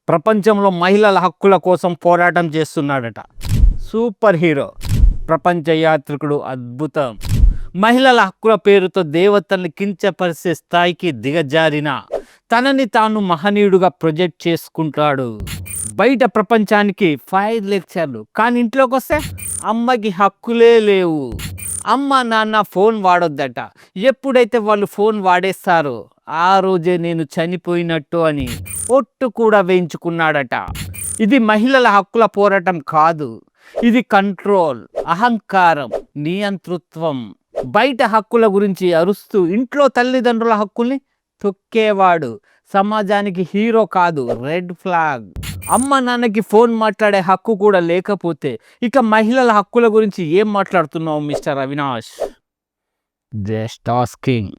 ప్రపంచంలో మహిళల హక్కుల కోసం పోరాటం చేస్తున్నాడట. సూపర్ హీరో, ప్రపంచ యాత్రికుడు, అద్భుతం. మహిళల హక్కుల పేరుతో దేవతల్ని కించపరిచే స్థాయికి దిగజారిన తనని తాను మహనీయుడుగా ప్రొజెక్ట్ చేసుకుంటాడు. బయట ప్రపంచానికి ఫైర్ లెక్చర్లు, కానీ ఇంట్లోకి వస్తే అమ్మకి హక్కులే లేవు. అమ్మ నాన్న ఫోన్ వాడొద్దట. ఎప్పుడైతే వాళ్ళు ఫోన్ వాడేస్తారో ఆ రోజే నేను చనిపోయినట్టు అని ఒట్టు కూడా వేయించుకున్నాడట. ఇది మహిళల హక్కుల పోరాటం కాదు, ఇది కంట్రోల్, అహంకారం, నియంతృత్వం. బయట హక్కుల గురించి అరుస్తూ ఇంట్లో తల్లిదండ్రుల హక్కుల్ని తొక్కేవాడు సమాజానికి హీరో కాదు, రెడ్ ఫ్లాగ్. అమ్మ నాన్నకి ఫోన్ మాట్లాడే హక్కు కూడా లేకపోతే ఇక మహిళల హక్కుల గురించి ఏం మాట్లాడుతున్నావు మిస్టర్ అవినాష్? Just asking.